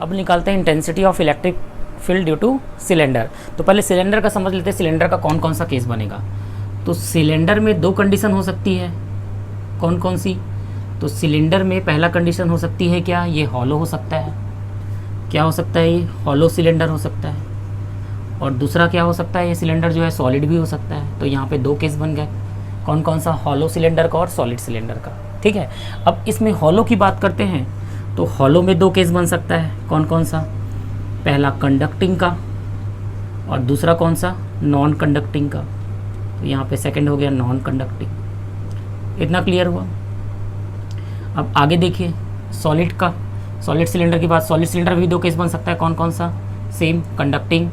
अब निकालते हैं intensity of electric field due two cylinder. तो पहले सिलेंडर का समझ लेते हैं, सिलेंडर का कौन कौन सा केस बनेगा। तो सिलेंडर में दो कंडीशन हो सकती है, कौन कौन सी। तो सिलेंडर में पहला कंडीशन हो सकती है क्या, ये हॉलो हो सकता है। क्या हो सकता है, ये हॉलो सिलेंडर हो सकता है। और दूसरा क्या हो सकता है, ये सिलेंडर जो है सॉलिड भी हो सकता है। तो यहाँ पे दो केस बन गए, कौन कौन सा, हॉलो सिलेंडर का और सॉलिड सिलेंडर का। ठीक है, अब इसमें हॉलो की बात करते हैं तो हॉलो में दो केस बन सकता है, कौन कौन सा, पहला कंडक्टिंग का और दूसरा कौन सा, नॉन कंडक्टिंग का। तो यहाँ पे सेकंड हो गया नॉन कंडक्टिंग। इतना क्लियर हुआ। अब आगे देखिए सॉलिड का, सॉलिड सिलेंडर की बात, सॉलिड सिलेंडर भी दो केस बन सकता है, कौन कौन सा, सेम कंडक्टिंग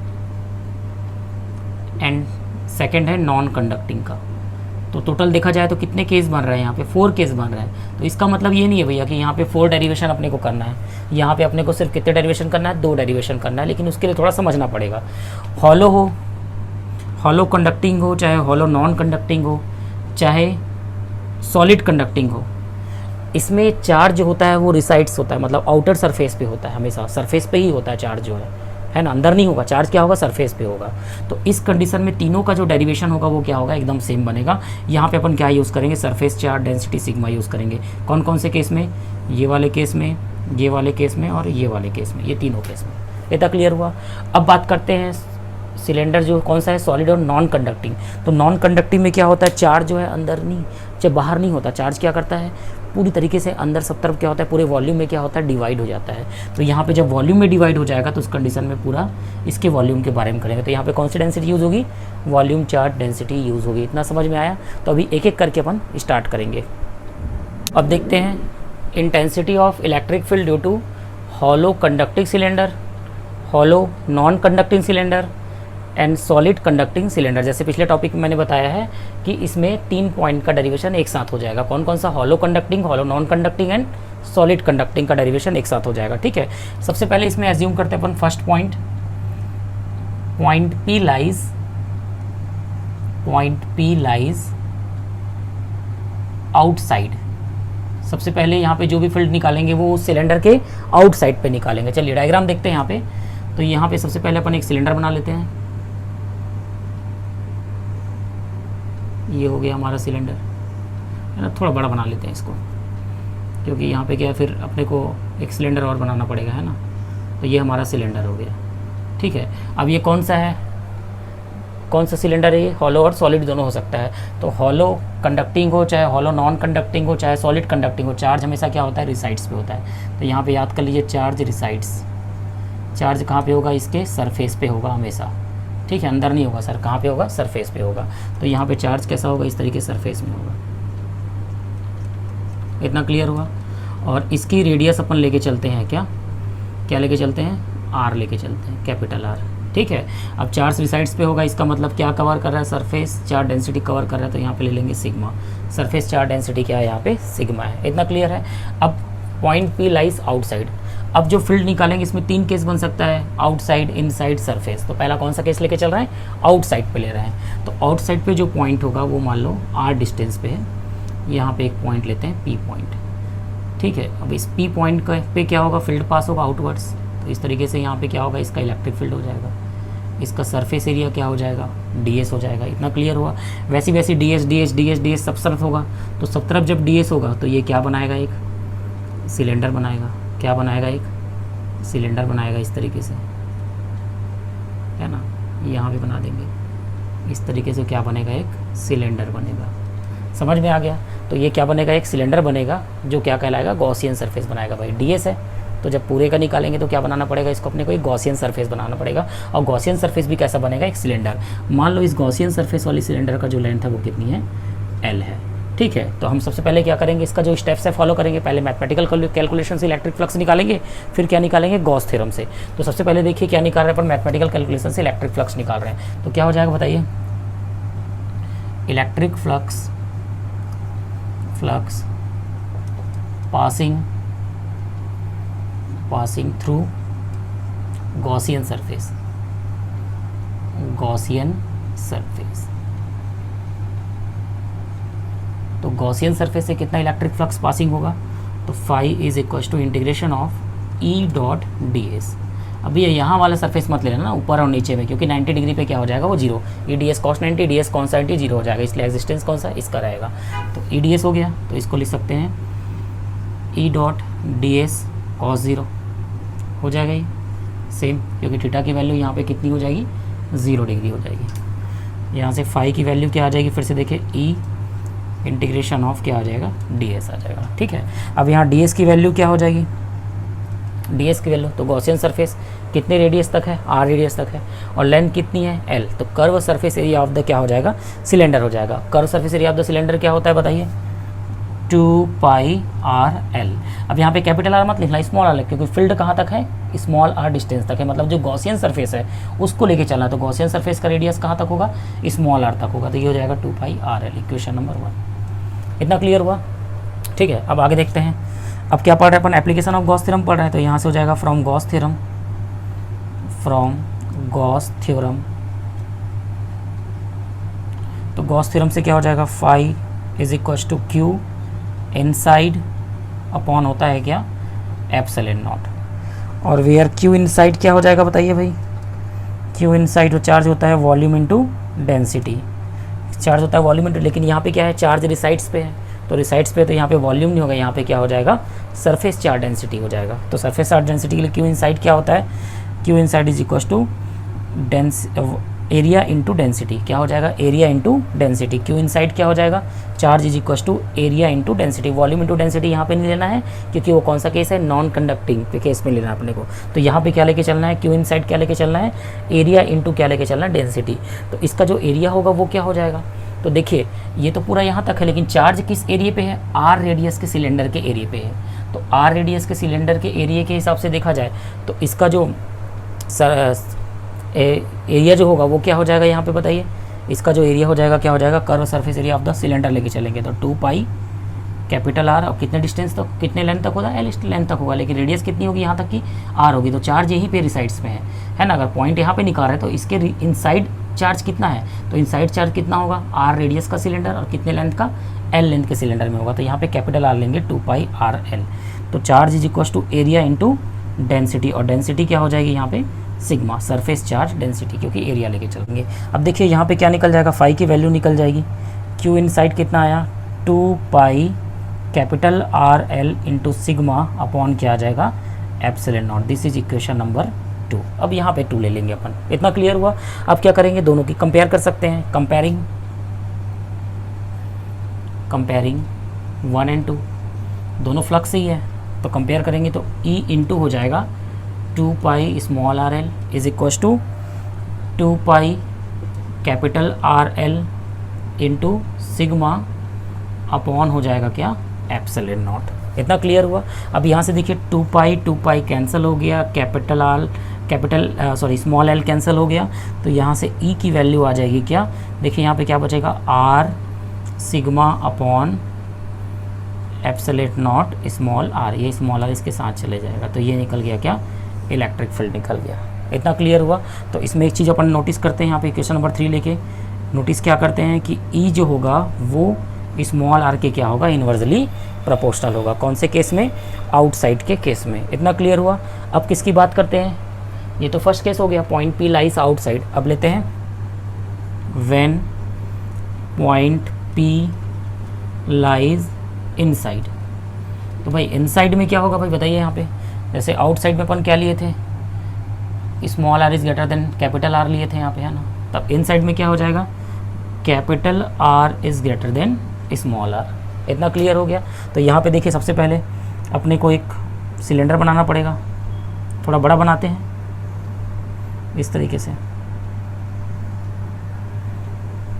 एंड सेकंड है नॉन कंडक्टिंग का। तो टोटल देखा जाए तो कितने केस बन रहे हैं, यहाँ पे 4 केस बन रहे हैं। तो इसका मतलब ये नहीं है भैया कि यहाँ पे 4 डेरिवेशन अपने को करना है। यहाँ पे अपने को सिर्फ कितने डेरिवेशन करना है, 2 डेरिवेशन करना है, लेकिन उसके लिए थोड़ा समझना पड़ेगा। हॉलो हो, हॉलो कंडक्टिंग हो, चाहे हॉलो नॉन कंडक्टिंग हो, चाहे सॉलिड कंडक्टिंग हो, इसमें चार्ज होता है वो रिसाइड्स होता है, मतलब आउटर सरफेस पे होता है, हमेशा सरफेस पे ही होता है चार्ज जो है ना, अंदर नहीं होगा चार्ज। क्या होगा, सरफेस पे होगा। तो इस कंडीशन में तीनों का जो डेरिवेशन होगा वो क्या होगा, एकदम सेम बनेगा। यहाँ पे अपन क्या यूज़ करेंगे, surface charge density sigma use करेंगे। कौन कौन से केस में, ये वाले केस में, ये वाले केस में और ये वाले केस में, ये तीनों केस में। इतना क्लियर हुआ। अब बात करते हैं सिलेंडर जो कौन सा है, सॉलिड और नॉन कंडक्टिंग। तो नॉन कंडक्टिंग में क्या होता है, चार्ज जो है अंदर नहीं, जब बाहर नहीं होता, चार्ज क्या करता है, पूरी तरीके से अंदर सब तरफ क्या होता है, पूरे वॉल्यूम में क्या होता है, डिवाइड हो जाता है। तो यहाँ पे जब वॉल्यूम में डिवाइड हो जाएगा तो उस कंडीशन में पूरा इसके वॉल्यूम के बारे में करेंगे। तो यहाँ पे कौन सी डेंसिटी यूज़ होगी, वॉल्यूम चार्ज डेंसिटी यूज़ होगी। इतना समझ में आया। तो अभी एक एक करके अपन स्टार्ट करेंगे। अब देखते हैं intensity of electric field due to hollow conducting cylinder, hollow non conducting cylinder and solid conducting cylinder. जैसे पिछले टॉपिक में मैंने बताया है कि इसमें 3 पॉइंट का डेरिवेशन एक साथ हो जाएगा। कौन कौन सा, hollow conducting, hollow non conducting and solid conducting का डेरिवेशन एक साथ हो जाएगा। ठीक है, सबसे पहले इसमें एज्यूम करते हैं अपन first point, point P lies outside. सबसे पहले यहाँ पे जो भी फील्ड निकालेंगे वो सिलेंडर के आउटसाइड पे निकालेंगे। चलिए डायग्राम देखते हैं यहाँ पे। तो यहाँ पे सबसे पहले अपन एक सिलेंडर बना लेते हैं। ये हो गया हमारा सिलेंडर, है ना। थोड़ा बड़ा बना लेते हैं इसको, क्योंकि यहाँ पे क्या है, फिर अपने को एक सिलेंडर और बनाना पड़ेगा, है ना। तो ये हमारा सिलेंडर हो गया। ठीक है, अब ये कौन सा है, कौन सा सिलेंडर है, ये हॉलो और सॉलिड दोनों हो सकता है। तो हॉलो कंडक्टिंग हो, चाहे हॉलो नॉन कंडक्टिंग हो, चाहे सॉलिड कंडक्टिंग हो, चार्ज हमेशा क्या होता है, रिसाइड्स पे होता है। तो यहाँ पे याद कर लीजिए, चार्ज रिसाइड्स। चार्ज कहाँ पे होगा, इसके सरफेस पे होगा हमेशा। ठीक है, अंदर नहीं होगा सर, कहाँ पे होगा, सरफेस पे होगा। तो यहाँ पे चार्ज कैसा होगा, इस तरीके सरफेस में होगा। इतना क्लियर हुआ। और इसकी रेडियस अपन लेके चलते हैं, क्या लेके चलते हैं, आर लेके चलते हैं, कैपिटल आर। ठीक है, अब चार्ज रिसाइड्स पे होगा, इसका मतलब क्या कवर कर रहा है, सरफेस चार्ज डेंसिटी कवर कर रहा है। तो यहाँ पे ले लेंगे सिग्मा। सरफेस चार्ज डेंसिटी क्या है, यहाँ पे सिग्मा है। इतना क्लियर है। अब पॉइंट P लाइज आउटसाइड। अब जो फील्ड निकालेंगे इसमें 3 केस बन सकता है, आउटसाइड, इनसाइड, सरफेस। तो पहला कौन सा केस लेके चल रहे हैं, आउटसाइड पे ले रहे हैं। तो आउटसाइड पे जो पॉइंट होगा वो मान लो r डिस्टेंस पे है। यहाँ पे एक पॉइंट लेते हैं P पॉइंट। ठीक है, अब इस P पॉइंट पे क्या होगा, फील्ड पास होगा आउटवर्ड्स। तो इस तरीके से यहाँ पे क्या होगा, इसका इलेक्ट्रिक फील्ड हो जाएगा। इसका सरफेस एरिया क्या हो जाएगा, ds हो जाएगा। इतना क्लियर हुआ। वैसी वैसी ds सब तरफ होगा। तो सब तरफ जब ds होगा तो ये क्या बनाएगा, एक सिलेंडर बनाएगा। क्या बनाएगा, एक सिलेंडर बनाएगा इस तरीके से, है ना। यहाँ भी बना देंगे इस तरीके से, क्या बनेगा, एक सिलेंडर बनेगा। समझ में आ गया। तो ये क्या बनेगा, एक सिलेंडर बनेगा जो क्या कहलाएगा, गॉसियन सरफेस बनाएगा। भाई ds है तो जब पूरे का निकालेंगे तो क्या बनाना पड़ेगा, इसको अपने को एक गॉसियन सरफेस बनाना पड़ेगा। और गॉसियन सरफेस भी कैसा बनेगा, एक सिलेंडर। मान लो इस गॉसियन सरफेस वाली सिलेंडर का जो लेंथ है वो कितनी है, l है। ठीक है, तो हम सबसे पहले क्या करेंगे, इसका जो स्टेप्स है फॉलो करेंगे। पहले मैथमेटिकल कैलकुलेशन से इलेक्ट्रिक फ्लक्स निकालेंगे, फिर क्या निकालेंगे, गॉस थ्योरम से। तो सबसे पहले देखिए क्या निकाल रहे हैं, पर मैथमेटिकल कैलकुलेशन से इलेक्ट्रिक फ्लक्स निकाल रहे हैं। तो क्या हो जाएगा बताइए, electric flux passing through Gaussian surface, तो गॉसियन सरफेस से कितना इलेक्ट्रिक फ्लक्स पासिंग होगा, तो phi is equal to integration of E dot d s. अभी ये यहाँ वाला सरफेस मत ले लेना ऊपर और नीचे में, क्योंकि 90 डिग्री पे क्या हो जाएगा वो जीरो, ई d s cos 90, D s cos 90 zero हो जाएगा, इसलिए एग्जिस्टेंस कौन सा इसका रहेगा। तो ई डी एस हो गया, तो इसको लिख सकते हैं E dot d s cos zero हो जाएगा ये सेम, क्योंकि थीटा की वैल्यू यहाँ पे कितनी हो जाएगी 0 डिग्री हो जाएगी। यहाँ से फाई की वैल्यू क्या आ जाएगी, फिर से देखिए ई इंटीग्रेशन ऑफ क्या आ जाएगा डी एस आ जाएगा। ठीक है, अब यहाँ डी एस की वैल्यू क्या हो जाएगी, डी एस की वैल्यू तो गॉसियन सरफेस कितने रेडियस तक है, आर रेडियस तक है, और लेंथ कितनी है एल, तो curve surface area of the क्या हो जाएगा सिलेंडर हो जाएगा। Curve surface area of the cylinder क्या होता है बताइए 2 पाई आर एल। अब यहाँ पे कैपिटल आर मत लिखना, स्मॉल आर, क्योंकि फील्ड कहाँ तक है स्मॉल आर डिस्टेंस तक है, मतलब जो गॉसियन सरफेस है उसको लेके चलना, तो गॉसियन सरफेस का रेडियस कहाँ तक होगा स्मॉल आर तक होगा, तो ये हो जाएगा 2 pi r L, equation number 1। इतना क्लियर हुआ। ठीक है, अब आगे देखते हैं। अब क्या पढ़ रहे हैं अपन, एप्लीकेशन ऑफ गॉस थ्योरम पढ़ रहे हैं, तो यहाँ से हो जाएगा फ्रॉम गॉस थ्योरम, तो गॉस थ्योरम से क्या हो जाएगा phi is equal to q inside upon होता है क्या एप्सिलॉन नॉट, और वेयर क्यू इनसाइड क्या हो जाएगा बताइए भाई, क्यू इनसाइड वो चार्ज होता है वॉल्यूम इनटू डेंसिटी, चार्ज होता है वॉल्यूम इनटू, लेकिन यहाँ पे क्या है चार्ज रिसाइड्स पे है, तो रिसाइड्स पे तो यहाँ पे वॉल्यूम नहीं होगा, यहाँ पे क्या हो जाएगा सरफेस चार्ज डेंसिटी हो जाएगा। तो सरफेस चार्ज डेंसिटी के लिए क्यू इनसाइड क्या होता है, q inside is equal to area into density, क्या हो जाएगा area into density, q inside क्या हो जाएगा charge is equal to area into density, volume into density यहाँ पे नहीं लेना है, क्योंकि वो कौन सा केस है नॉन कंडक्टिंग के केस में लेना है अपने को, तो यहाँ पे क्या लेके चलना है क्यू इनसाइड क्या लेके चलना है एरिया इंटू क्या लेके चलना है डेंसिटी। तो इसका जो एरिया होगा वो क्या हो जाएगा, तो देखिए ये तो पूरा यहाँ तक है, लेकिन चार्ज किस एरिया पे है आर रेडियस के सिलेंडर के एरिया पे है, तो आर रेडियस के सिलेंडर के एरिया के हिसाब से देखा जाए तो इसका जो एरिया जो होगा वो क्या हो जाएगा यहाँ पे बताइए, इसका जो एरिया हो जाएगा क्या हो जाएगा curve surface area of the cylinder लेके चलेंगे, तो 2 पाई कैपिटल आर, और कितने डिस्टेंस तक कितने लेंथ तक होगा एल लेंथ तक होगा, लेकिन रेडियस कितनी होगी यहाँ तक की आर होगी, तो चार्ज यहीं पे रिसाइड्स में है ना, अगर पॉइंट यहाँ पे निकाल रहे तो इसके इनसाइड चार्ज कितना है, तो इनसाइड चार्ज कितना होगा आर रेडियस का सिलेंडर, और कितने लेंथ का एल लेंथ के सिलेंडर में होगा, तो यहाँ पे कैपिटल आर लेंगे 2 पाई आर एल, तो charge is equal to area into density, और डेंसिटी क्या हो जाएगी यहाँ पे सिग्मा सरफेस चार्ज डेंसिटी, क्योंकि एरिया लेके चलेंगे। अब देखिए यहाँ पे क्या निकल जाएगा फाई की वैल्यू निकल जाएगी, क्यू इनसाइड कितना आया 2 pi capital R l into sigma upon क्या आ जाएगा epsilon not, this is equation number 2। अब यहाँ पे 2 ले लेंगे अपन, इतना क्लियर हुआ। अब क्या करेंगे दोनों की कंपेयर कर सकते हैं, कंपेयरिंग 1 and 2 दोनों फ्लक्स ही है, तो कंपेयर करेंगे तो E इंटू हो जाएगा 2 pi small r l is equal to 2 pi capital R l into sigma upon हो जाएगा क्या एप्सिलॉन नॉट। इतना क्लियर हुआ। अब यहाँ से देखिए 2 पाई कैंसिल हो गया, स्मॉल एल कैंसिल हो गया, तो यहाँ से E की वैल्यू आ जाएगी क्या, देखिए यहाँ पे क्या बचेगा R sigma upon epsilon naught small r, ये स्मॉल आर इसके साथ चले जाएगा, तो ये निकल गया क्या इलेक्ट्रिक फील्ड निकल गया। इतना क्लियर हुआ। तो इसमें एक चीज़ अपन नोटिस करते हैं, यहाँ पे क्वेश्चन नंबर 3 लेके नोटिस क्या करते हैं कि E जो होगा वो स्मॉल आर के क्या होगा इन्वर्सली प्रोपोर्शनल होगा, कौन से केस में आउटसाइड के केस में। इतना क्लियर हुआ। अब किसकी बात करते हैं, ये तो फर्स्ट केस हो गया पॉइंट P लाइज आउटसाइड। अब लेते हैं when point P lies inside. तो भाई इनसाइड में क्या होगा भाई बताइए, यहाँ पे जैसे आउटसाइड में अपन क्या लिए थे small r is greater than capital R लिए थे यहाँ पे, है ना। तब इनसाइड में क्या हो जाएगा capital are is greater than small r. इतना क्लियर हो गया। तो यहाँ पे देखिए सबसे पहले अपने को एक सिलेंडर बनाना पड़ेगा, थोड़ा बड़ा बनाते हैं इस तरीके से,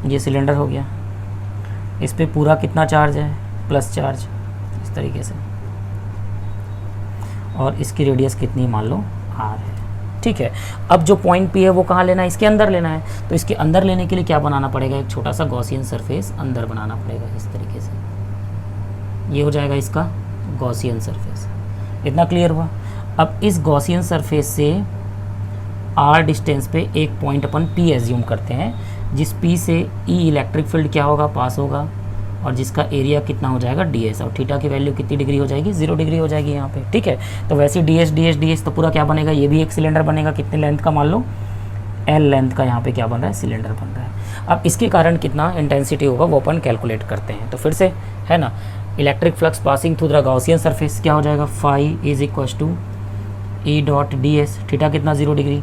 ये सिलेंडर हो गया, इस पे पूरा कितना चार्ज है प्लस चार्ज इस तरीके से, और इसकी रेडियस कितनी मान लो आर है, ठीक है। अब जो पॉइंट P है वो कहाँ लेना है, इसके अंदर लेना है। तो इसके अंदर लेने के लिए क्या बनाना पड़ेगा, एक छोटा सा गॉसियन सरफेस अंदर बनाना पड़ेगा इस तरीके से, ये हो जाएगा इसका गॉसियन सरफेस। इतना क्लियर हुआ। अब इस गॉसियन सरफेस से r डिस्टेंस पे एक पॉइंट अपन P एज्यूम करते हैं, जिस P से E इलेक्ट्रिक फील्ड क्या होगा पास होगा, और जिसका एरिया कितना हो जाएगा ds, और थीटा की वैल्यू कितनी डिग्री हो जाएगी 0 डिग्री हो जाएगी यहाँ पे, ठीक है। तो वैसे ds ds ds तो पूरा क्या बनेगा, ये भी एक सिलेंडर बनेगा, कितने लेंथ का मान लो l लेंथ का यहाँ पे क्या बन रहा है, सिलेंडर बन रहा है। अब इसके कारण कितना इंटेंसिटी होगा वो अपन कैलकुलेट करते हैं। तो फिर से है ना, electric flux passing through the Gaussian surface क्या हो जाएगा, phi is equal to E dot d s, theta कितना 0 डिग्री,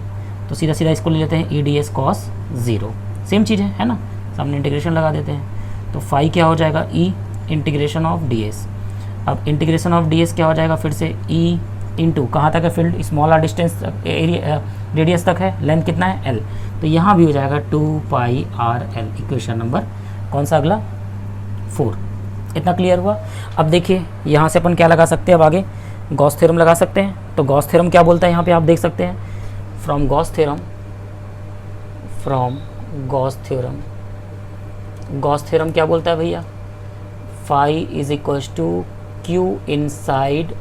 तो सीधा सीधा इसको ले लेते हैं E d s cos 0, same चीज़ है ना, सामने इंटीग्रेशन लगा देते हैं। तो फाई क्या हो जाएगा, ई इंटीग्रेशन ऑफ डी एस। अब इंटीग्रेशन ऑफ डी एस क्या हो जाएगा, फिर से ई इंटू कहाँ तक है field, small r distance area radius तक है, लेंथ कितना है एल, तो यहाँ भी हो जाएगा 2 pi r L. Equation number कौन सा अगला 4। इतना क्लियर हुआ। अब देखिए यहाँ से अपन क्या लगा सकते हैं, अब आगे गॉस थ्योरम लगा सकते हैं। तो गॉस थ्योरम क्या बोलता है यहाँ पे आप देख सकते हैं, from Gauss theorem Gauss theorem क्या बोलता है भैया, phi is equal to q inside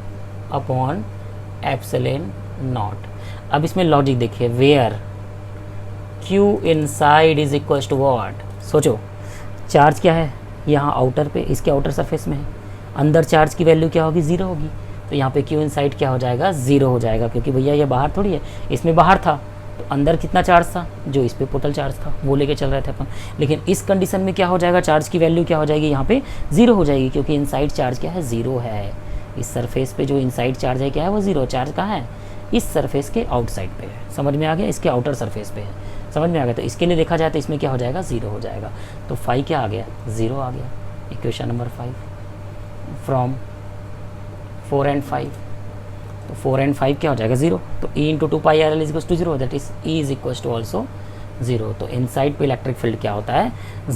upon epsilon naught. अब इसमें लॉजिक देखिए, where q inside is equal to what, सोचो चार्ज क्या है यहाँ आउटर पे, इसके आउटर सरफेस में है, अंदर चार्ज की वैल्यू क्या होगी 0 होगी, तो यहाँ पे क्यू इनसाइड क्या हो जाएगा 0 हो जाएगा, क्योंकि भैया ये बाहर थोड़ी है, इसमें बाहर था, तो अंदर कितना चार्ज था, जो इस पे टोटल चार्ज था वो लेके चल रहे थे अपन। लेकिन इस कंडीशन में क्या हो जाएगा, चार्ज की वैल्यू क्या हो जाएगी यहाँ पे 0 हो जाएगी, क्योंकि इनसाइड चार्ज क्या है 0 है। इस सरफेस पे जो इनसाइड चार्ज है क्या है वो 0, चार्ज कहाँ है इस सरफेस के आउटसाइड पे है, समझ में आ गया, इसके आउटर सरफेस पे है, समझ में आ गया। तो इसके लिए देखा जाए तो इसमें क्या हो जाएगा 0 हो जाएगा, तो फाई क्या आ गया 0 आ गया। इक्वेशन नंबर 5 फ्रॉम 4 and 5, तो 4 and 5 क्या हो जाएगा 0, तो E into 2 pi r l is 0, that is E is equal to also 0। तो इनसाइड पे इलेक्ट्रिक फील्ड क्या होता है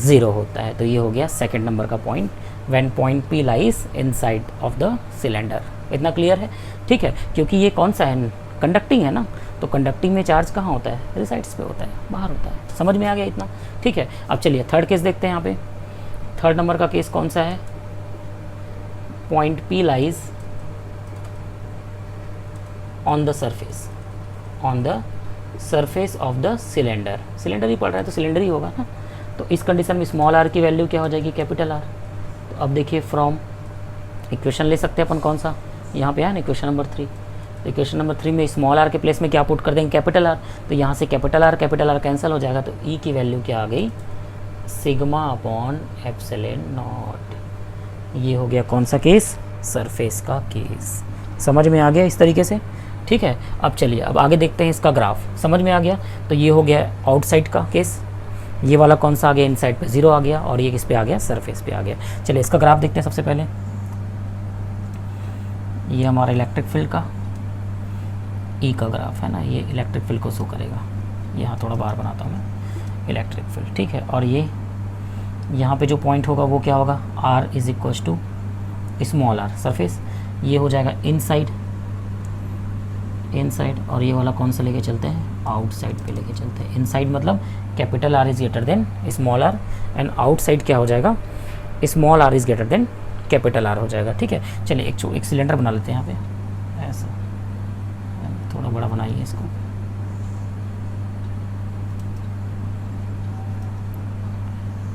0 होता है। तो ये हो गया सेकंड नंबर का point, when point P lies inside of the cylinder. इतना क्लियर है, ठीक है, क्योंकि ये कौन सा है, कंडक्टिंग है ना, तो कंडक्टिंग में चार्ज कहाँ होता है, रिसाइड्स पे होता है, बाहर होता है। समझ में आ गया इतना, ठीक है। अब चलिए थर्ड केस देखते हैं। यहाँ पे थर्ड नंबर का केस कौन सा है, point P lies on the surface of the cylinder, cylinder ही पड़ रहा है तो सिलेंडर ही होगा ना। तो इस कंडीशन में स्मॉल आर की वैल्यू क्या हो जाएगी कैपिटल आर। तो अब देखिए फ्रॉम इक्वेशन ले सकते हैं अपन, कौन सा यहाँ पे है ना इक्वेशन नंबर 3। तो इक्वेशन नंबर 3 में स्मॉल आर के प्लेस में क्या पुट कर देंगे कैपिटल आर, तो यहाँ से कैपिटल आर कैंसिल हो जाएगा, तो ई की वैल्यू क्या आ गई सिग्मा अपॉन एप्सिलॉन नॉट। ये हो गया कौन सा केस, सरफेस का केस। समझ में आ गया इस तरीके से, ठीक है। अब चलिए अब आगे देखते हैं इसका ग्राफ, समझ में आ गया। तो ये हो गया आउटसाइड का केस, ये वाला कौन सा आ गया इनसाइड पे 0 आ गया, और ये किस पे आ गया सरफेस पे आ गया। चलिए इसका ग्राफ देखते हैं। सबसे पहले ये हमारा इलेक्ट्रिक फील्ड का ई का ग्राफ है ना, ये इलेक्ट्रिक फील्ड को शो करेगा। यहाँ थोड़ा बाहर बनाता हूँ मैं, इलेक्ट्रिक फील्ड, ठीक है। और ये यहाँ पे जो पॉइंट होगा वो क्या होगा, r is equal to small r surface, ये हो जाएगा इनसाइड, और ये वाला कौन सा लेके चलते हैं आउटसाइड पे लेके चलते हैं। इनसाइड मतलब capital are is greater than small r, and outside क्या हो जाएगा small r is greater than capital r हो जाएगा, ठीक है। चलिए एक सिलेंडर बना लेते हैं यहाँ पे, ऐसा थोड़ा बड़ा बनाइए इसको।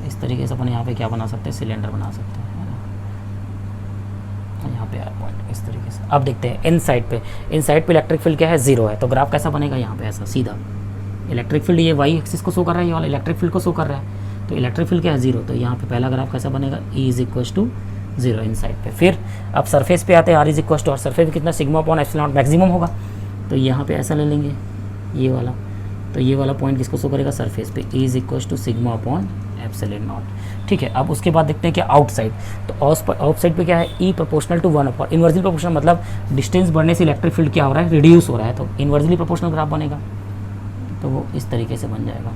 इस तरीके से अपन यहाँ पे क्या बना सकते हैं, सिलेंडर बना सकते हैं, है ना। यहाँ पे आर पॉइंट इस तरीके से। अब देखते हैं इनसाइड पे इलेक्ट्रिक फील्ड क्या है 0 है, तो ग्राफ कैसा बनेगा यहाँ पे ऐसा सीधा। इलेक्ट्रिक फील्ड ये वाई एक्सिस को शो कर रहा है, ये वाला इलेक्ट्रिक फील्ड को शो कर रहा है, तो इलेक्ट्रिक फील्ड क्या है 0, तो यहाँ पे पहला ग्राफ कैसा बनेगा E is equal to 0 inside पे। फिर अब सरफेस पे आते हैं, आर इज इक्वल टू, और सरफेस पे कितना सिग्मा अपॉन एप्सिलॉन मैक्सिमम होगा, तो यहाँ पे ऐसा ले लेंगे ये वाला, तो ये वाला पॉइंट किसको शो करेगा सरफेस पे, E is equal to sigma upon epsilon naught, ठीक है। अब उसके बाद देखते हैं कि आउटसाइड, तो आउटसाइड पे क्या है E proportional to 1 upon inversely proportional, मतलब डिस्टेंस बढ़ने से इलेक्ट्रिक फील्ड क्या हो रहा है रिड्यूस हो रहा है, तो इन्वर्सली प्रोपोर्शनल ग्राफ बनेगा, तो वो इस तरीके से बन जाएगा।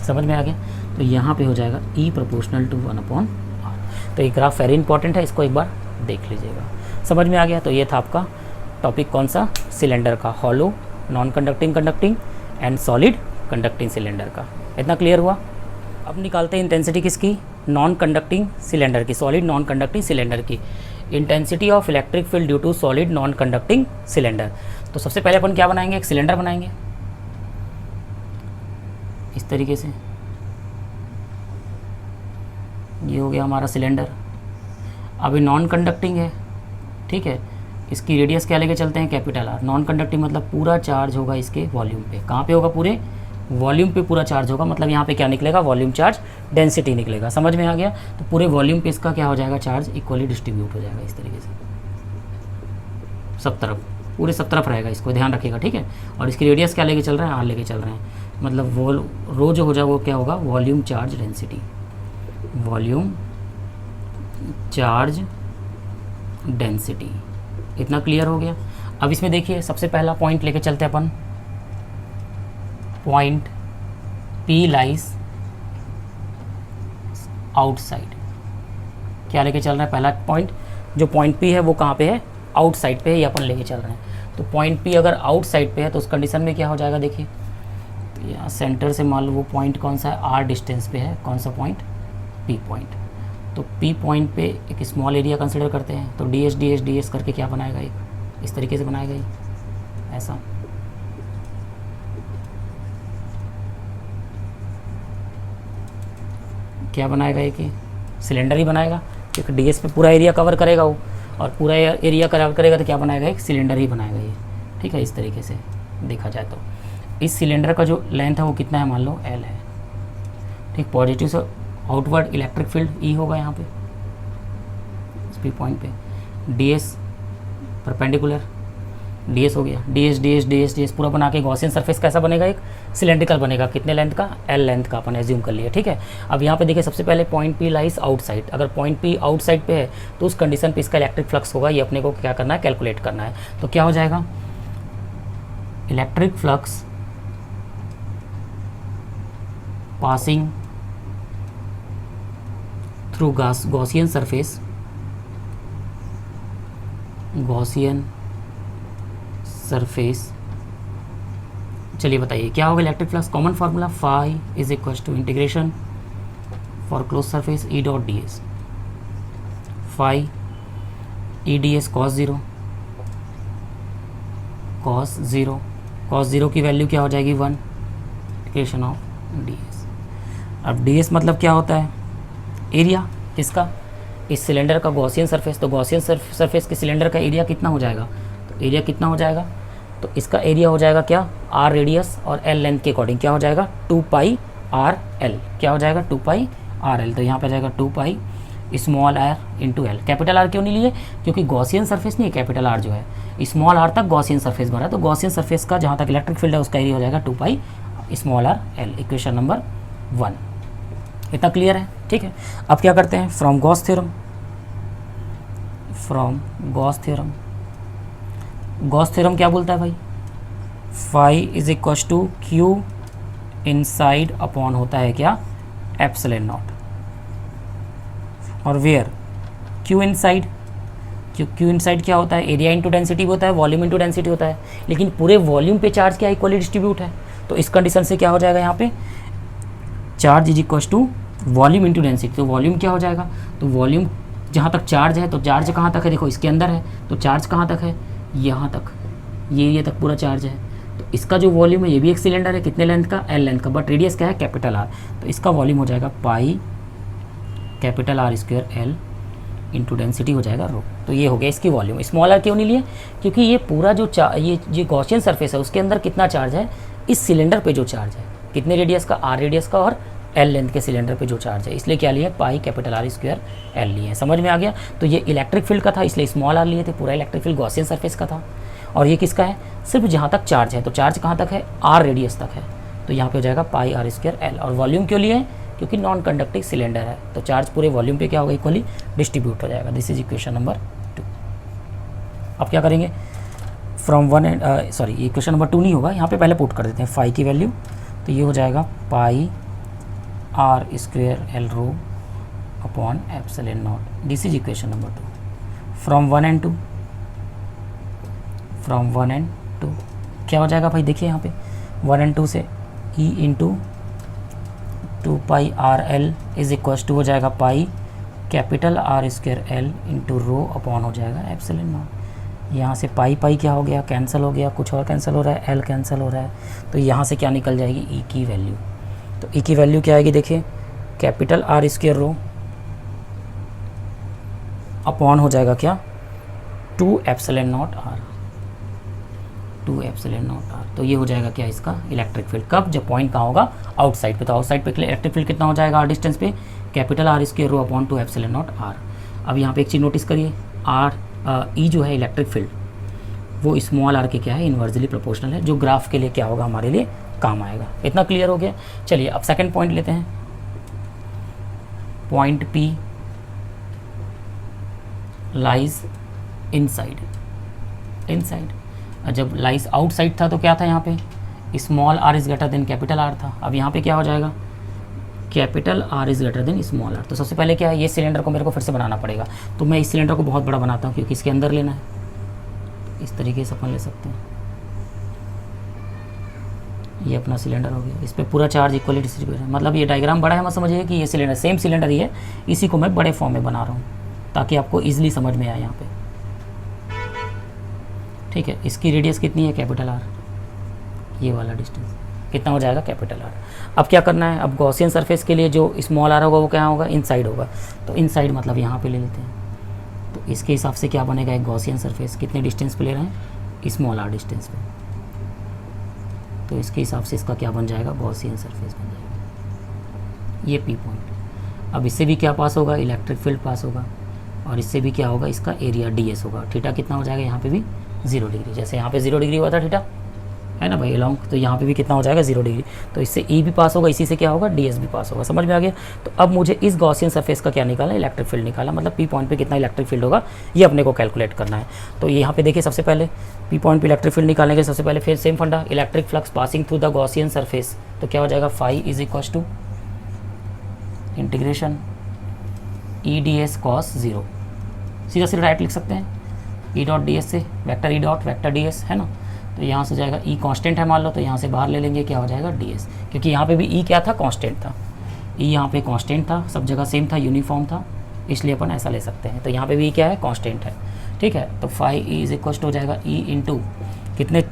समझ में आ गया। तो यहाँ पे हो जाएगा E proportional to 1 upon r. तो ये ग्राफ वेरी इंपॉर्टेंट है, इसको एक बार देख लीजिएगा। समझ में आ गया। तो ये था आपका टॉपिक कौन सा, सिलेंडर का, hollow, non conducting and solid conducting cylinder का। इतना क्लियर हुआ। अब निकालते हैं इंटेंसिटी किसकी, नॉन कंडक्टिंग सिलेंडर की, सॉलिड नॉन कंडक्टिंग सिलेंडर की। Intensity of electric field due to solid non conducting cylinder. तो सबसे पहले अपन क्या बनाएंगे, एक सिलेंडर बनाएंगे इस तरीके से, ये हो गया हमारा सिलेंडर। अब ये नॉन कंडक्टिंग है, ठीक है, इसकी रेडियस क्या लेके चलते हैं, कैपिटल आर। नॉन कंडक्टिंग मतलब पूरा चार्ज होगा इसके वॉल्यूम पे। कहाँ पे होगा, पूरे वॉल्यूम पे पूरा चार्ज होगा, मतलब यहाँ पे क्या निकलेगा, वॉल्यूम चार्ज डेंसिटी निकलेगा। समझ में आ गया। तो पूरे वॉल्यूम पे इसका क्या हो जाएगा, चार्ज इक्वली डिस्ट्रीब्यूट हो जाएगा इस तरीके से, सब तरफ, पूरे सब तरफ रहेगा, इसको ध्यान रखिएगा, ठीक है। और इसकी रेडियस क्या लेके चल रहे हैं, आर लेके चल रहे हैं, मतलब वो रो जो हो जाए वो क्या होगा, volume charge density, volume charge density. इतना क्लियर हो गया। अब इसमें देखिए सबसे पहला पॉइंट लेके चलते हैं अपन, पॉइंट P लाइज आउटसाइड। क्या लेके चल रहे हैं, पहला पॉइंट जो पॉइंट P है वो कहाँ पे है, आउटसाइड पे है, ये अपन लेके चल रहे हैं। तो पॉइंट P अगर आउटसाइड पे है तो उस कंडीशन में क्या हो जाएगा, देखिए तो यहाँ सेंटर से मान लो वो पॉइंट कौन सा है, R डिस्टेंस पे है, कौन सा पॉइंट, P पॉइंट। तो P पॉइंट पे एक स्मॉल एरिया कंसिडर करते हैं, तो ds ds ds करके क्या बनाएगा, एक इस तरीके से बनाएगा, ये ऐसा। क्या बनाएगा, ये कि सिलेंडर ही बनाएगा, क्योंकि ds पे पूरा एरिया कवर करेगा वो, और पूरा एरिया कवर करेगा तो क्या बनाएगा, एक सिलेंडर ही बनाएगा ये, ठीक है। इस तरीके से देखा जाए तो इस सिलेंडर का जो लेंथ है वो कितना है, मान लो L है, ठीक। पॉजिटिव से आउटवर्ड इलेक्ट्रिक फील्ड E होगा यहाँ पे इस P पॉइंट पे, ds परपेंडिकुलर, ds हो गया, ds ds ds ds पूरा बना के गॉसियन सरफेस कैसा बनेगा, एक सिलेंड्रिकल बनेगा, कितने लेंथ का, L लेंथ का अपन एज्यूम कर लिया, ठीक है। अब यहाँ पे देखिए सबसे पहले पॉइंट P लाइज आउटसाइड। अगर पॉइंट P आउटसाइड पे है तो उस कंडीशन पे इसका इलेक्ट्रिक फ्लक्स होगा, ये अपने को क्या करना है, कैलकुलेट करना है। तो क्या हो जाएगा, electric flux passing through Gaussian surface, Gaussian surface. चलिए बताइए क्या होगा electric flux, common formula phi is equal to integration for close surface E dot d s, phi E d s cos zero, cos zero की value क्या हो जाएगी 1, integration of d s. अब d s मतलब क्या होता है, area किसका, इस सिलेंडर का गॉसियन सरफेस। तो गॉसियन सरफेस के सिलेंडर का एरिया कितना हो जाएगा, तो एरिया कितना हो जाएगा, तो इसका एरिया हो जाएगा क्या, r रेडियस और l लेंथ के अकॉर्डिंग क्या हो जाएगा, 2 पाई r l, क्या हो जाएगा 2 पाई r l। तो यहाँ पे जाएगा 2 pi small r into L. Capital R क्यों नहीं लिए, क्योंकि गॉसियन सरफेस नहीं है, कैपिटल R जो है स्मॉल r तक गॉसियन सरफेस भरा है, तो गॉसियन सरफेस का जहाँ तक इलेक्ट्रिक फील्ड है उसका एरिया हो जाएगा 2 pi small r l। Equation number 1। इतना क्लियर है, ठीक है। अब क्या करते हैं, from Gauss theorem, Gauss theorem क्या बोलता है भाई, phi is equal to q inside upon होता है क्या, एप्सिलॉन नॉट, और where q inside, q inside क्या होता है, एरिया इंटू डेंसिटी होता है, वॉल्यूम इंटू डेंसिटी होता है, लेकिन पूरे वॉल्यूम पे चार्ज क्या इक्वली डिस्ट्रीब्यूट है। तो इस कंडीशन से क्या हो जाएगा, यहाँ पे charge is equal to volume into density. तो वॉल्यूम क्या हो जाएगा, तो वॉल्यूम जहाँ तक चार्ज है, तो चार्ज कहाँ तक है, देखो इसके अंदर है, तो चार्ज कहाँ तक है, यहाँ तक, ये तक पूरा चार्ज है। तो इसका जो वॉल्यूम है ये भी एक सिलेंडर है, कितने लेंथ का, L लेंथ का, बट रेडियस क्या है, कैपिटल R। तो इसका वॉल्यूम हो जाएगा pi capital R square L into density हो जाएगा रो। तो ये हो गया इसकी वॉल्यूम। स्मॉल r क्यों नहीं लिए, क्योंकि ये पूरा जो ये गॉसियन सरफेस है उसके अंदर कितना चार्ज है, इस सिलेंडर पे जो चार्ज है, कितने रेडियस का, R रेडियस का और L लेंथ के सिलेंडर पे जो चार्ज है, इसलिए क्या लिए, पाई कैपिटल R स्क्वायर L लिए। समझ में आ गया। तो ये इलेक्ट्रिक फील्ड का था, इसलिए स्मॉल r लिए थे, पूरा इलेक्ट्रिक फील्ड गॉसियन सरफेस का था। और ये किसका है, सिर्फ जहाँ तक चार्ज है, तो चार्ज कहाँ तक है, R रेडियस तक है, तो यहाँ पे हो जाएगा पाई R स्क्वायर L। और वॉल्यूम क्यों लिए, क्योंकि नॉन कंडक्टिंग सिलेंडर है, तो चार्ज पूरे वॉल्यूम पे क्या होगा, इक्वली डिस्ट्रीब्यूट हो जाएगा। This is equation number 2। अब क्या करेंगे, फ्रॉम वन एंड सॉरी ये क्वेश्चन नंबर 2 नहीं होगा, यहाँ पे पहले पुट कर देते हैं फाई की वैल्यू। तो ये हो जाएगा पाई R square L row upon epsilon not. This is equation number 2 from 1 and 2। From 1 and 2 क्या हो जाएगा भाई, देखिए यहाँ पे 1 and 2 से E into 2 pi r l is equal to हो जाएगा pi capital R square L into rho upon हो जाएगा एप्सिलॉन नॉट। यहाँ से पाई क्या हो गया, कैंसिल हो गया, कुछ और कैंसिल हो रहा है, L कैंसिल हो रहा है, तो यहाँ से क्या निकल जाएगी, E की वैल्यू। तो E की वैल्यू क्या आएगी, देखिए capital R square rho upon हो जाएगा क्या 2 epsilon naught r, 2 epsilon naught r. तो ये हो जाएगा क्या इसका इलेक्ट्रिक फील्ड, कब, जब पॉइंट कहाँ होगा आउटसाइड पे। तो आउटसाइड पे इलेक्ट्रिक फील्ड कितना हो जाएगा आर डिस्टेंस पे, capital r square rho upon 2 epsilon naught r. अब यहाँ पे एक चीज़ नोटिस करिए, आर ई जो है इलेक्ट्रिक फील्ड वो स्मॉल आर के क्या है इन्वर्सली प्रोपोर्शनल है, जो ग्राफ के लिए क्या होगा हमारे लिए काम आएगा। इतना क्लियर हो गया। चलिए अब सेकंड पॉइंट लेते हैं, point p lies inside, inside. जब लाइज आउटसाइड था तो क्या था यहाँ पे small r is greater than capital r था। अब यहाँ पे क्या हो जाएगा capital are is greater than small r. तो सबसे पहले क्या है, ये सिलेंडर को मेरे को फिर से बनाना पड़ेगा। तो मैं इस सिलेंडर को बहुत बड़ा बनाता हूँ क्योंकि इसके अंदर लेना है, इस तरीके से अपन ले सकते हैं। ये अपना सिलेंडर हो गया, इस पर पूरा चार्ज इक्वली डिस्ट्रीब्यूट है। मतलब ये डायग्राम बड़ा है, मत समझिए कि ये सिलेंडर सेम सिलेंडर ही है, इसी को मैं बड़े फॉर्म में बना रहा हूँ ताकि आपको ईजिली समझ में आए यहाँ पे। ठीक है, इसकी रेडियस कितनी है कैपिटल आर, ये वाला डिस्टेंस कितना हो जाएगा कैपिटल आर। अब क्या करना है, अब गॉसियन सरफेस के लिए जो स्मॉल आर होगा वो क्या होगा इनसाइड होगा। तो इनसाइड मतलब यहाँ पे ले लेते हैं। तो इसके हिसाब से क्या बनेगा एक गॉसियन सरफेस, कितने डिस्टेंस पे ले रहे हैं स्मॉल आर डिस्टेंस पे। तो इसके हिसाब से इसका क्या बन जाएगा गॉसियन सरफेस बन जाएगा, ये पी पॉइंट। अब इससे भी क्या पास होगा इलेक्ट्रिक फील्ड पास होगा, और इससे भी क्या होगा इसका एरिया ds होगा। थीटा कितना हो जाएगा यहाँ पे भी 0 डिग्री, जैसे यहाँ पे 0 डिग्री हुआ था थीटा है ना भाई अलोंग, तो यहाँ पे भी कितना हो जाएगा 0 डिग्री। तो इससे ई भी पास होगा, इसी से क्या होगा ds भी पास होगा। समझ में आ गया। तो अब मुझे इस गॉसियन सरफेस का क्या निकालना है इलेक्ट्रिक फील्ड निकालना, मतलब पी पॉइंट पे कितना इलेक्ट्रिक फील्ड होगा ये अपने को कैलकुलेट करना है। तो यहाँ पे देखिए सबसे पहले पी पॉइंट पे इलेक्ट्रिक फील्ड निकालने के सबसे पहले फिर सेम फंडा, electric flux passing through the Gaussian surface. तो क्या हो जाएगा phi is equal to integration E d s cos 0, सीधा सीधा राइट लिख सकते हैं ई डॉट डी एस से vector E dot vector d s है ना। तो यहाँ से जाएगा ई कांस्टेंट है मान लो, तो यहाँ से बाहर ले लेंगे क्या हो जाएगा डी एस, क्योंकि यहाँ पे भी ई क्या था कांस्टेंट था, ई यहाँ पे कांस्टेंट था, सब जगह सेम था यूनिफॉर्म था, इसलिए अपन ऐसा ले सकते हैं। तो यहाँ पे भी क्या है कांस्टेंट है। ठीक है, तो फाई ई इज इक्वल हो जाएगा ई इंटू कितने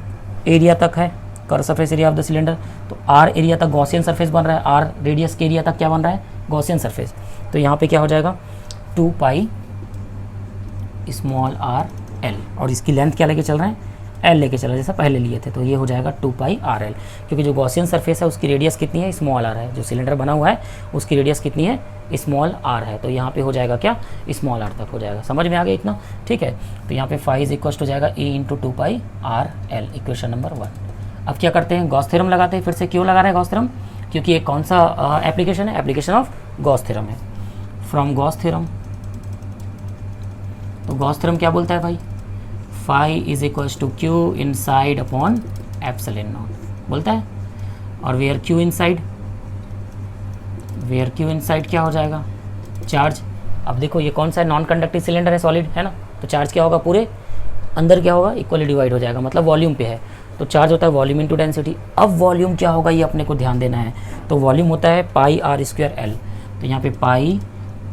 एरिया तक है curved surface area of the cylinder, तो आर एरिया तक गॉसियन सरफेस बन रहा है, आर रेडियस के एरिया तक क्या बन रहा है गॉसियन सरफेस। तो यहाँ पे क्या हो जाएगा 2 पाई स्मॉल आर एल, और इसकी लेंथ क्या लेके चल रहे हैं एल लेके चल रहे हैं जैसा पहले लिए थे। तो ये हो जाएगा 2 पाई आर एल, क्योंकि जो गॉसियन सरफेस है उसकी रेडियस कितनी है स्मॉल आर है, जो सिलेंडर बना हुआ है उसकी रेडियस कितनी है स्मॉल आर है। तो यहाँ पे हो जाएगा क्या स्मॉल आर तक हो जाएगा। समझ में आ गया इतना। ठीक है, तो यहाँ पे फाई इज इक्वल हो जाएगा ए into 2 pi r L, equation number 1। अब क्या करते हैं गॉस थ्योरम लगाते हैं फिर से। क्यों लगा रहे हैं गॉस थ्योरम, क्योंकि ये कौन सा एप्लीकेशन है, एप्लीकेशन ऑफ गॉस थ्योरम है। फ्रॉम गॉस थ्योरम, तो गॉस थ्योरम क्या बोलता है भाई phi is equal to q inside upon epsilon naught बोलता है, और where q inside, where q inside क्या हो जाएगा चार्ज। अब देखो ये कौन सा है नॉन कंडक्टिव सिलेंडर है सॉलिड है ना, तो चार्ज क्या होगा पूरे अंदर क्या होगा इक्वली डिवाइड हो जाएगा, मतलब वॉल्यूम पे है तो चार्ज होता है वॉल्यूम इंटू डेंसिटी। अब वॉल्यूम क्या होगा ये अपने को ध्यान देना है, तो वॉल्यूम होता है पाई आर स्क्वायर एल, तो यहाँ पे पाई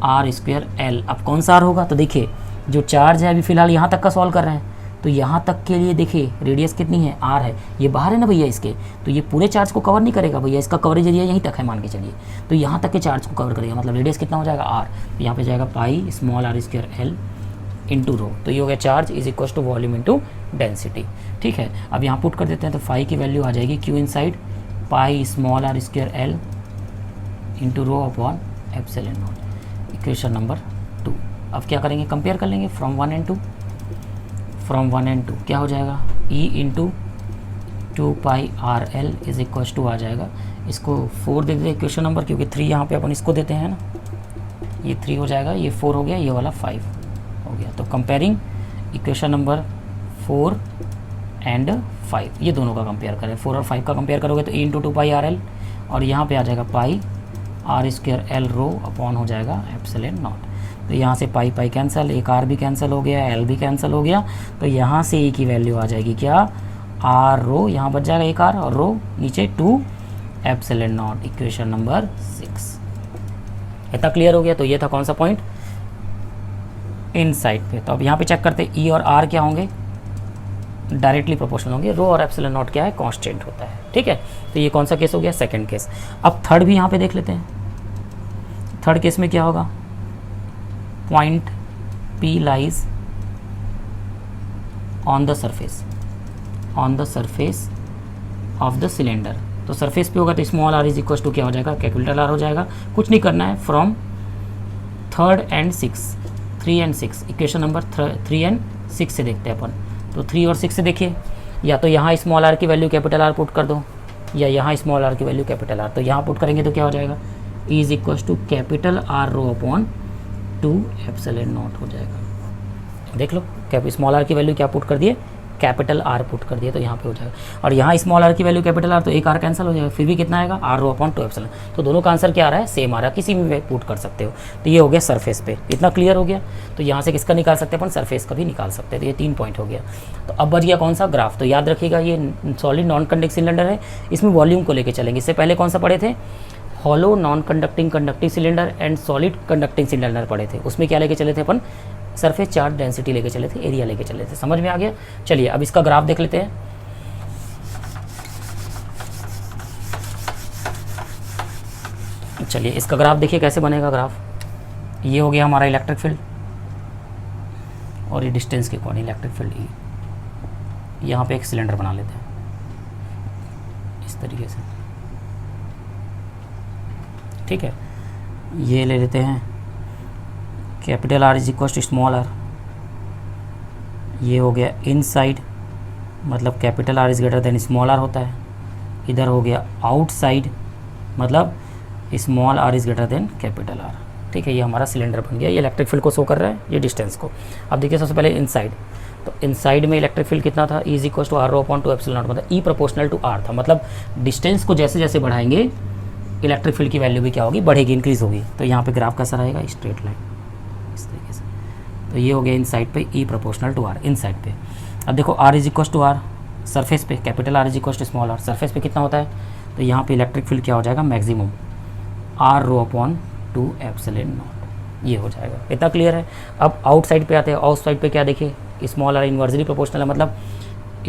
आर स्क्वायर एल। अब कौन सा आर होगा, तो देखिए जो चार्ज है अभी फिलहाल यहाँ तक का सॉल्व कर रहे हैं, तो यहाँ तक के लिए देखिए रेडियस कितनी है आर है, ये बाहर है ना भैया इसके, तो ये पूरे चार्ज को कवर नहीं करेगा भैया, इसका कवरेज एरिया यहीं तक है मान के चलिए, तो यहाँ तक के चार्ज को कवर करेगा, मतलब रेडियस कितना हो जाएगा आर। तो यहाँ पे जाएगा pi small r square l into rho, तो ये हो गया charge is equal to volume into density. ठीक है, अब यहाँ पुट कर देते हैं, तो फाई की वैल्यू आ जाएगी q inside pi small r square l into rho upon epsilon naught, equation number 2। अब क्या करेंगे कंपेयर कर लेंगे फ्रॉम 1 and 2, फ्रॉम 1 and 2 क्या हो जाएगा E into 2 pi r l is equal to आ जाएगा, इसको 4 दे देते इक्वेशन नंबर, क्योंकि 3 यहाँ पे अपन इसको देते हैं ना, ये 3 हो जाएगा, ये 4 हो गया, ये वाला 5 हो गया। तो कंपेयरिंग इक्वेशन नंबर 4 and 5, ये दोनों का कंपेयर करें, 4 और 5 का कंपेयर करोगे तो E into 2 pi r l, और यहाँ पे आ जाएगा pi r square l rho upon हो जाएगा एप्सिलॉन नॉट। तो यहाँ से पाई पाई कैंसिल, एक आर भी कैंसिल हो गया, एल भी कैंसिल हो गया, तो यहाँ से ई की वैल्यू आ जाएगी क्या आर रो, यहाँ बच जाएगा एक आर और रो नीचे 2 एप्सिलॉन नॉट, इक्वेशन नंबर 6। इतना क्लियर हो गया। तो ये था कौन सा पॉइंट इन साइड पे। तो अब यहाँ पे चेक करते हैं ई और आर क्या होंगे डायरेक्टली प्रोपोर्शनल होंगे, रो और एप्सिलॉन नॉट क्या है कांस्टेंट होता है। ठीक है, तो ये कौन सा केस हो गया सेकंड केस। अब थर्ड भी यहाँ पे देख लेते हैं, थर्ड केस में क्या होगा point P lies on the surface of the cylinder। तो सरफेस पे होगा तो small r is equal to क्या हो जाएगा, कैपिटल R हो जाएगा। कुछ नहीं करना है, from 3 and 6 equation number 3 and 6 से देखते हैं अपन। तो 3 और 6 से देखिए, या तो यहाँ स्मॉल r की वैल्यू कैपिटल R पुट कर दो, या यहाँ स्मॉल r की वैल्यू कैपिटल R। तो यहाँ पुट करेंगे तो क्या हो जाएगा, E is equal to capital R rho upon 2 epsilon naught हो जाएगा। देख लो, स्मॉल r की वैल्यू क्या पुट कर दिए, कैपिटल R पुट कर दिए, तो यहाँ पे हो जाएगा। और यहाँ स्मॉल r की वैल्यू कैपिटल R, तो एक R कैंसिल हो जाएगा, फिर भी कितना आएगा, R रो अपॉन 2 एप्सिलॉन। तो दोनों का आंसर क्या आ रहा है, सेम आ रहा है, किसी भी वे पुट कर सकते हो। तो ये हो गया सरफेस पे, इतना क्लियर हो गया। तो यहाँ से किसका निकाल सकते हैं अपन, सरफेस का भी निकाल सकते हैं। तो ये 3 पॉइंट हो गया। तो अब बच गया कौन सा, ग्राफ। तो याद रखिएगा ये सॉलिड नॉन कंडक्टिंग सिलेंडर है, इसमें वॉल्यूम को लेकर चलेंगे। इससे पहले कौन सा पढ़े थे, hollow non conducting conductive cylinder and solid conducting cylinder पढ़े थे। उसमें क्या लेके चले थे अपन, सरफेस चार्ज डेंसिटी लेके चले थे, एरिया लेके चले थे। समझ में आ गया। चलिए अब इसका ग्राफ देख लेते हैं। चलिए इसका ग्राफ देखिए कैसे बनेगा ग्राफ। ये हो गया हमारा इलेक्ट्रिक फील्ड, और ये डिस्टेंस के अकॉर्डिंग इलेक्ट्रिक फील्ड ई। यहाँ पे एक सिलेंडर बना लेते हैं इस तरीके से, ठीक है। ये ले लेते हैं capital R is equal to small r। ये हो गया इनसाइड, मतलब capital R is greater than small r होता है। इधर हो गया आउटसाइड, मतलब small r is greater than capital R, ठीक है। ये हमारा सिलेंडर बन गया। ये इलेक्ट्रिक फील्ड को शो कर रहा है, ये डिस्टेंस को। अब देखिए सबसे पहले इनसाइड, तो इनसाइड में इलेक्ट्रिक फील्ड कितना था, E is equal to R rho upon 2 epsilon naught, मतलब E प्रोपोर्शनल टू R था। मतलब डिस्टेंस को जैसे जैसे बढ़ाएंगे इलेक्ट्रिक फील्ड की वैल्यू भी क्या होगी, बढ़ेगी, इंक्रीज होगी। तो यहाँ पे ग्राफ कैसा रहेगा, स्ट्रेट लाइन इस तरीके से। तो ये हो गया इनसाइड पे E proportional to R, inside पे। अब देखो R is equal to R, surface पे capital R is equal to small r, surface पे कितना होता है, तो यहाँ पे इलेक्ट्रिक फील्ड क्या हो जाएगा, maximum R rho upon 2 epsilon not, ये हो जाएगा। इतना क्लियर है। अब आउटसाइड पे आते हैं। आउटसाइड पे क्या देखिए, स्मॉल r इन्वर्सली प्रोपोर्शनल है, मतलब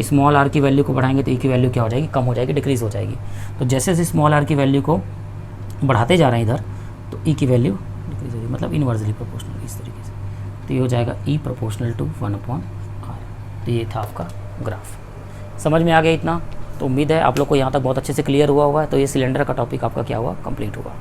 स्मॉल r की वैल्यू को बढ़ाएंगे तो E की वैल्यू क्या हो जाएगी, कम हो जाएगी, डिक्रीज हो जाएगी। तो जैसे जैसे स्मॉल r की वैल्यू को बढ़ाते जा रहे हैं इधर, तो E की वैल्यू डिक्रीज होगी, मतलब इन्वर्सली प्रोपोर्शनल इस तरीके से। तो ये हो जाएगा E प्रोपोर्शनल टू 1/r। तो ये था आपका ग्राफ। समझ में आ गया इतना। तो उम्मीद है आप लोग को यहाँ तक बहुत अच्छे से क्लियर हुआ है। तो ये सिलेंडर का टॉपिक आपका क्या हुआ, कंप्लीट हुआ।